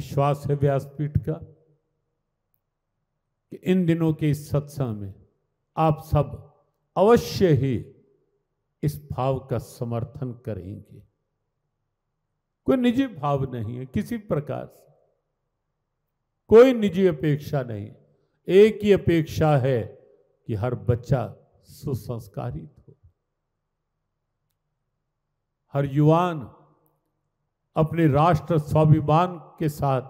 विश्वास है व्यासपीठ का कि इन दिनों के इस सत्संग में आप सब अवश्य ही इस भाव का समर्थन करेंगे। कोई निजी भाव नहीं है, किसी प्रकार से कोई निजी अपेक्षा नहीं, एक ही अपेक्षा है कि हर बच्चा सुसंस्कारित हो, हर युवान अपने राष्ट्र स्वाभिमान के साथ,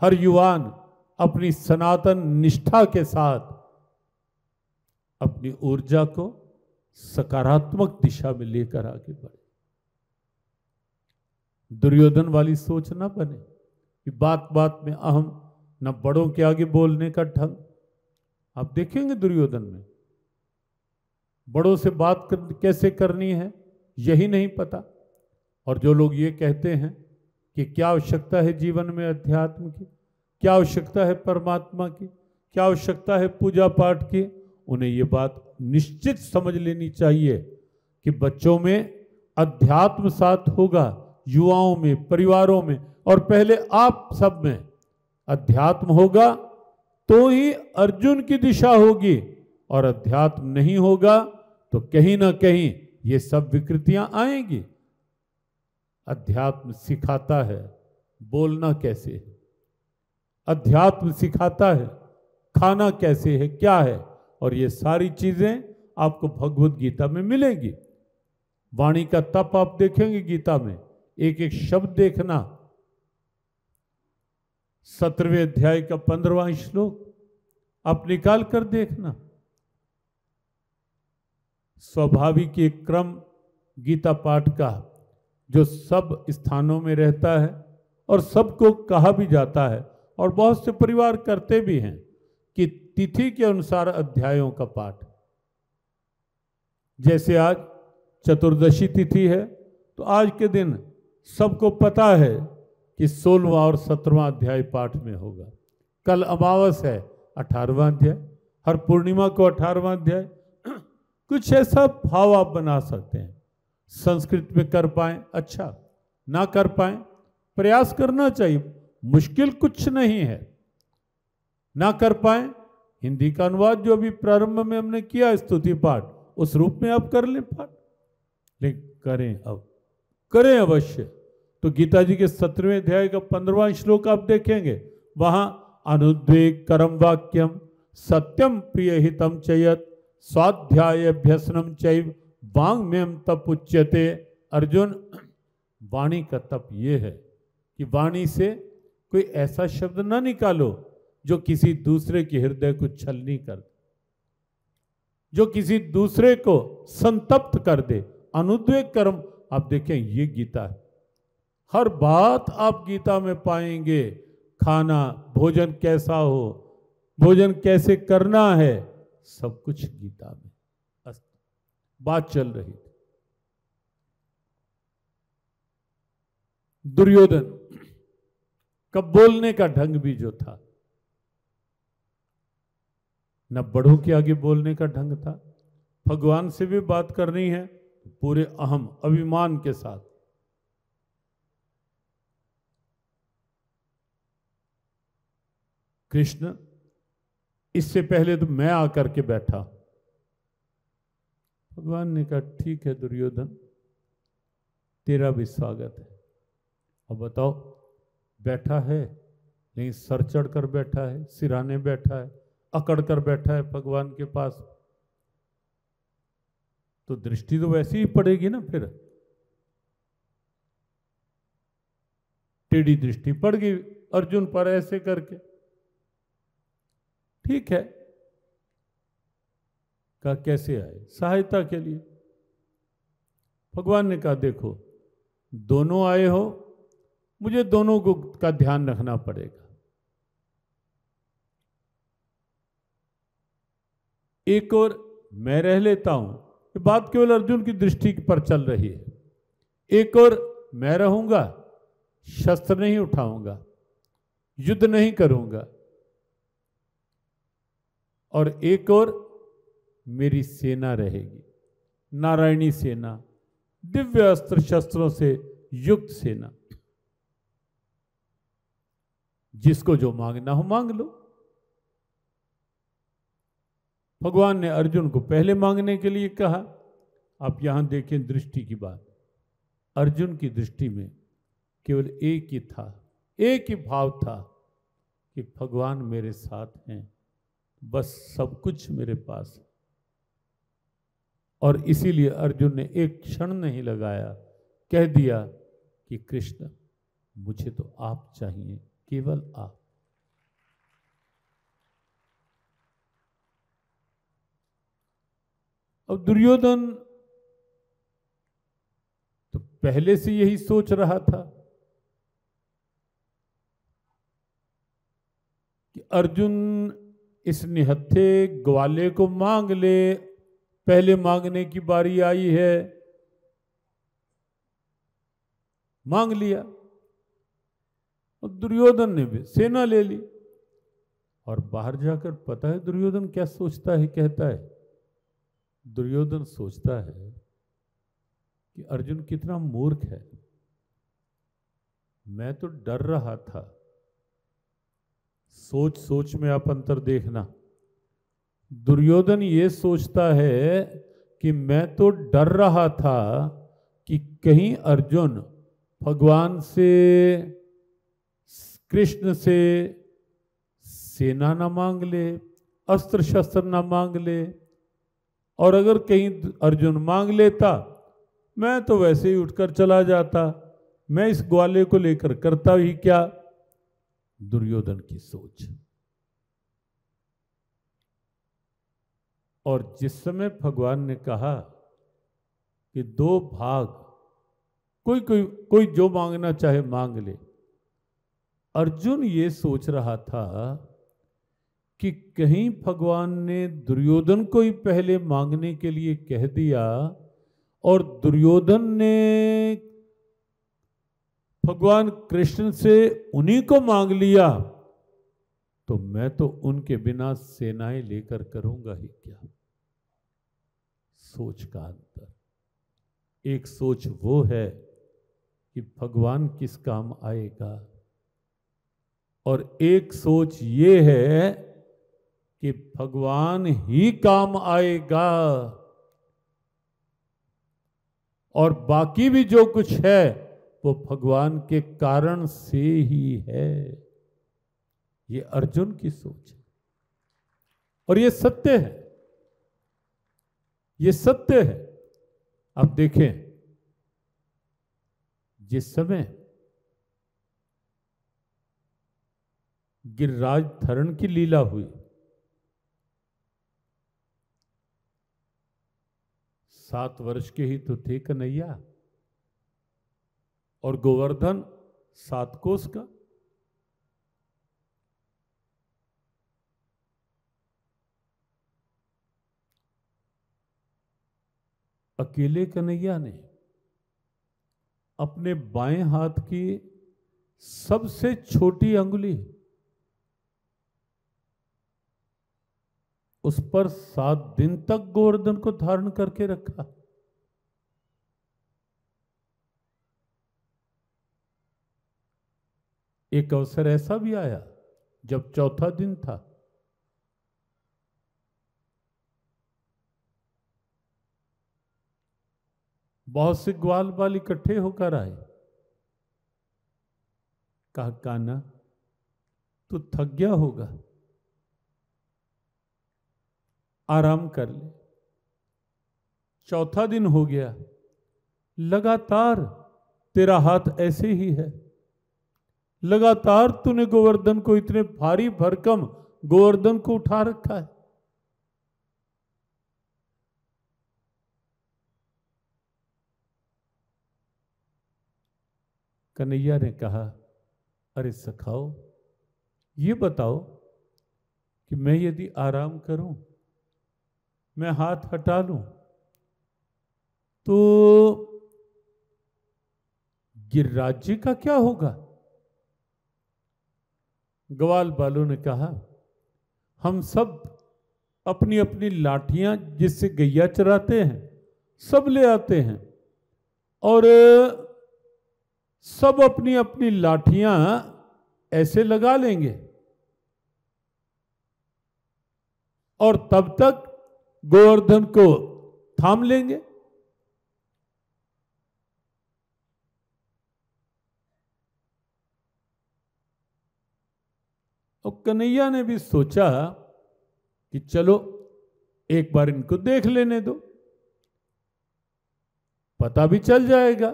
हर युवान अपनी सनातन निष्ठा के साथ अपनी ऊर्जा को सकारात्मक दिशा में लेकर आगे बढ़े। दुर्योधन वाली सोच ना बने कि बात बात में अहम, न बड़ों के आगे बोलने का ढंग। आप देखेंगे दुर्योधन में बड़ों से बात कैसे करनी है यही नहीं पता। और जो लोग ये कहते हैं कि क्या आवश्यकता है जीवन में अध्यात्म की, क्या आवश्यकता है परमात्मा की, क्या आवश्यकता है पूजा पाठ की, उन्हें ये बात निश्चित समझ लेनी चाहिए कि बच्चों में अध्यात्म साथ होगा, युवाओं में, परिवारों में, और पहले आप सब में अध्यात्म होगा तो ही अर्जुन की दिशा होगी। और अध्यात्म नहीं होगा तो कहीं ना कहीं ये सब विकृतियां आएंगी। अध्यात्म सिखाता है बोलना कैसे है, अध्यात्म सिखाता है खाना कैसे है, क्या है, और ये सारी चीजें आपको भगवत गीता में मिलेगी। वाणी का तप आप देखेंगे गीता में, एक एक शब्द देखना। 17वें अध्याय का 15वां श्लोक आप निकाल कर देखना। स्वाभाविक एक क्रम गीता पाठ का जो सब स्थानों में रहता है और सबको कहा भी जाता है, और बहुत से परिवार करते भी हैं कि तिथि के अनुसार अध्यायों का पाठ। जैसे आज चतुर्दशी तिथि है तो आज के दिन सबको पता है कि 16वां और 17वां अध्याय पाठ में होगा। कल अमावस है 18वां अध्याय, हर पूर्णिमा को 18वां अध्याय। कुछ ऐसा भाव आप बना सकते हैं। संस्कृत में कर पाए अच्छा, ना कर पाए प्रयास करना चाहिए, मुश्किल कुछ नहीं है। ना कर पाए हिंदी का अनुवाद जो अभी प्रारंभ में हमने किया स्तुति पाठ, उस रूप में आप कर लें पाठ, लेकिन करें, अब करें अवश्य। तो गीता जी के 17वें अध्याय का 15वां श्लोक आप देखेंगे, वहां अनुद्वेग करम वाक्यम सत्यम प्रिय हितम चयत स्वाध्याय अभ्यसनम चैव वांग्मयम तप उच्यते। अर्जुन, वाणी का तप ये है कि वाणी से कोई ऐसा शब्द ना निकालो जो किसी दूसरे के हृदय को छलनी कर दे, जो किसी दूसरे को संतप्त कर दे। अनुद्वेग कर्म, आप देखें ये गीता है, हर बात आप गीता में पाएंगे। खाना, भोजन कैसा हो, भोजन कैसे करना है, सब कुछ गीता में बात चल रही थी। दुर्योधन का बोलने का ढंग भी जो था, न बड़ों के आगे बोलने का ढंग था। भगवान से भी बात करनी है पूरे अहम अभिमान के साथ। कृष्ण, इससे पहले तो मैं आकर के बैठा। भगवान ने कहा ठीक है दुर्योधन, तेरा भी स्वागत है। अब बताओ, बैठा है लेकिन सर चढ़ कर बैठा है, सिराने बैठा है, अकड़ कर बैठा है भगवान के पास, तो दृष्टि तो वैसी ही पड़ेगी ना। फिर टेढ़ी दृष्टि पड़ गई अर्जुन पर ऐसे करके। ठीक है, कहा कैसे आए, सहायता के लिए। भगवान ने कहा देखो, दोनों आए हो, मुझे दोनों को का ध्यान रखना पड़ेगा। एक और मैं रह लेता हूं, ये बात केवल अर्जुन की दृष्टि पर चल रही है। एक और मैं रहूंगा, शस्त्र नहीं उठाऊंगा, युद्ध नहीं करूंगा, और एक और मेरी सेना रहेगी, नारायणी सेना, दिव्य अस्त्र शस्त्रों से युक्त सेना। जिसको जो मांगना हो मांग लो। भगवान ने अर्जुन को पहले मांगने के लिए कहा। आप यहां देखें दृष्टि की बात, अर्जुन की दृष्टि में केवल एक ही था, एक ही भाव था कि भगवान मेरे साथ हैं, बस सब कुछ मेरे पास है। और इसीलिए अर्जुन ने एक क्षण नहीं लगाया, कह दिया कि कृष्ण मुझे तो आप चाहिए, केवल आप। अब दुर्योधन तो पहले से यही सोच रहा था कि अर्जुन इस निहत्थे ग्वाले को मांग ले, पहले मांगने की बारी आई है, मांग लिया। और दुर्योधन ने भी सेना ले ली। और बाहर जाकर पता है दुर्योधन क्या सोचता है, कहता है? दुर्योधन सोचता है कि अर्जुन कितना मूर्ख है, मैं तो डर रहा था। सोच सोच में आप अंतर देखना। दुर्योधन ये सोचता है कि मैं तो डर रहा था कि कहीं अर्जुन भगवान से, कृष्ण से सेना ना मांग ले, अस्त्र शस्त्र ना मांग ले, और अगर कहीं अर्जुन मांग लेता मैं तो वैसे ही उठकर चला जाता, मैं इस ग्वाले को लेकर करता ही क्या। दुर्योधन की सोच। और जिस समय भगवान ने कहा कि दो भाग, कोई जो मांगना चाहे मांग ले, अर्जुन ये सोच रहा था कि कहीं भगवान ने दुर्योधन को ही पहले मांगने के लिए कह दिया और दुर्योधन ने भगवान कृष्ण से उन्हीं को मांग लिया, तो मैं तो उनके बिना सेनाएं लेकर करूंगा ही क्या। सोच का अंतर। एक सोच वो है कि भगवान किस काम आएगा, और एक सोच ये है कि भगवान ही काम आएगा और बाकी भी जो कुछ है वो भगवान के कारण से ही है। ये अर्जुन की सोच है और ये सत्य है, ये सत्य है। अब देखें, जिस समय गिरिराज धरण की लीला हुई, 7 वर्ष के ही तो थे कन्हैया, और गोवर्धन 7 कोस का। अकेले कन्हैया ने अपने बाएं हाथ की सबसे छोटी अंगुली उस पर 7 दिन तक गोवर्धन को धारण करके रखा। एक अवसर ऐसा भी आया जब 4था दिन था, बहुत से ग्वाल बाल इकट्ठे होकर आए। कहा, कान्हा तू थक गया होगा, आराम कर ले। 4था दिन हो गया, लगातार तेरा हाथ ऐसे ही है, लगातार तूने गोवर्धन को, इतने भारी भरकम गोवर्धन को उठा रखा है। कन्हैया ने कहा, अरे सखाओ, ये बताओ कि मैं यदि आराम करूं, मैं हाथ हटा लूं, तो गिरिराज जी का क्या होगा? ग्वाल बालों ने कहा, हम सब अपनी अपनी लाठियां जिससे गैया चराते हैं सब ले आते हैं, और सब अपनी अपनी लाठियां ऐसे लगा लेंगे और तब तक गोवर्धन को थाम लेंगे। और कन्हैया ने भी सोचा कि चलो एक बार इनको देख लेने दो, पता भी चल जाएगा।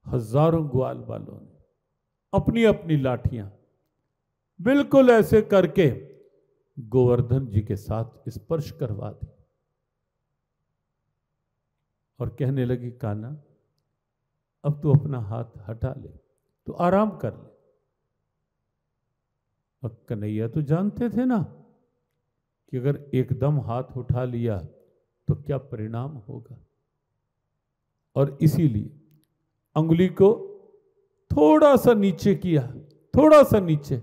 हजारों ग्वाल वालों ने अपनी अपनी लाठियां बिल्कुल ऐसे करके गोवर्धन जी के साथ स्पर्श करवा दी और कहने लगी, कान्हा अब तू अपना हाथ हटा ले, तू आराम कर ले। और कन्हैया तो जानते थे ना कि अगर एकदम हाथ उठा लिया तो क्या परिणाम होगा, और इसीलिए अंगुली को थोड़ा सा नीचे किया, थोड़ा सा नीचे।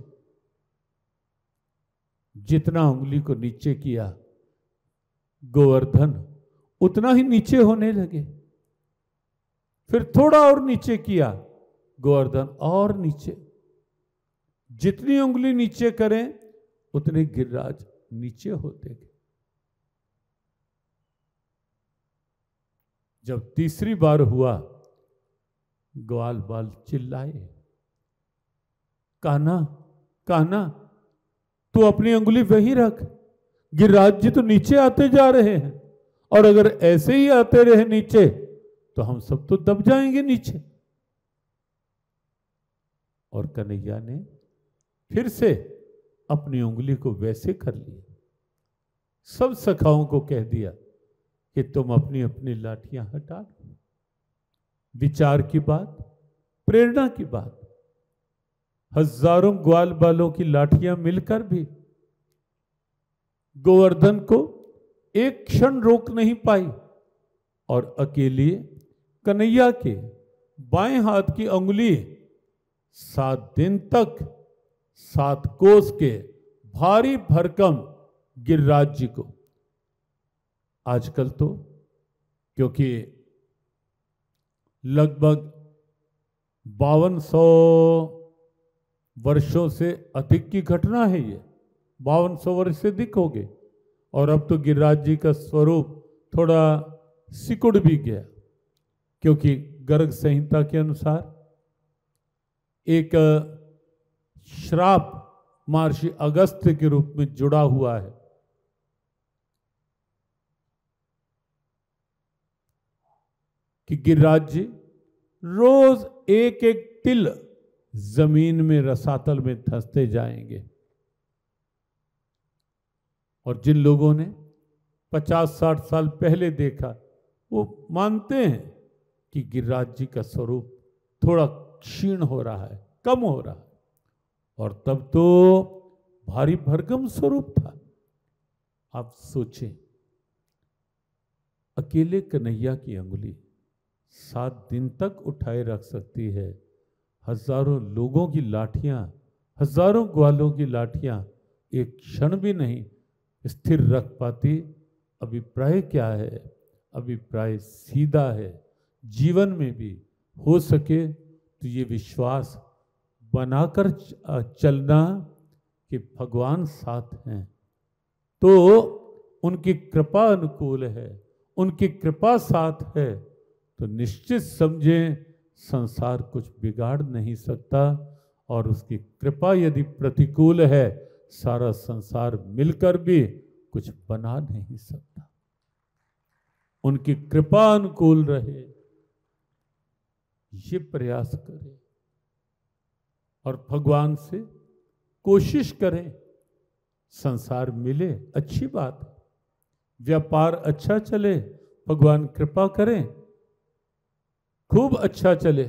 जितना उंगली को नीचे किया गोवर्धन उतना ही नीचे होने लगे। फिर थोड़ा और नीचे किया गोवर्धन और नीचे। जितनी उंगली नीचे करें उतने गिरिराज नीचे होते गए। जब तीसरी बार हुआ ग्वाल बाल चिल्लाए, कान्हा कान्हा तू अपनी उंगली वहीं रख, गिरिराज जी तो नीचे आते जा रहे हैं, और अगर ऐसे ही आते रहे नीचे तो हम सब तो दब जाएंगे नीचे। और कन्हैया ने फिर से अपनी उंगली को वैसे कर लिया। सब सखाओं को कह दिया कि तुम अपनी अपनी लाठियां हटा लो। विचार की बात, प्रेरणा की बात। हजारों ग्वाल बालों की लाठियां मिलकर भी गोवर्धन को एक क्षण रोक नहीं पाई, और अकेले कन्हैया के बाएं हाथ की उंगली 7 दिन तक 7 कोस के भारी भरकम गिरिराज जी को। आजकल तो क्योंकि लगभग 5200 वर्षों से अधिक की घटना है ये, 5200 वर्ष से अधिक हो गए, और अब तो गिरिराज जी का स्वरूप थोड़ा सिकुड़ भी गया, क्योंकि गर्ग संहिता के अनुसार एक श्राप महर्षि अगस्त्य के रूप में जुड़ा हुआ है। कि गिरिराज जी रोज एक एक तिल जमीन में रसातल में धंसते जाएंगे। और जिन लोगों ने 50-60 साल पहले देखा वो मानते हैं कि गिरिराज जी का स्वरूप थोड़ा क्षीण हो रहा है, कम हो रहा है, और तब तो भारी भरकम स्वरूप था। आप सोचें, अकेले कन्हैया की अंगुली 7 दिन तक उठाए रख सकती है, हजारों लोगों की लाठियां, हजारों ग्वालों की लाठियां एक क्षण भी नहीं स्थिर रख पाती। अभिप्राय क्या है? अभिप्राय सीधा है। जीवन में भी हो सके तो ये विश्वास बनाकर चलना कि भगवान साथ हैं, तो उनकी कृपा अनुकूल है, उनकी कृपा साथ है, तो निश्चित समझें संसार कुछ बिगाड़ नहीं सकता। और उसकी कृपा यदि प्रतिकूल है, सारा संसार मिलकर भी कुछ बना नहीं सकता। उनकी कृपा अनुकूल रहे, ये प्रयास करें और भगवान से कोशिश करें। संसार मिले अच्छी बात, व्यापार अच्छा चले, भगवान कृपा करें, खूब अच्छा चले,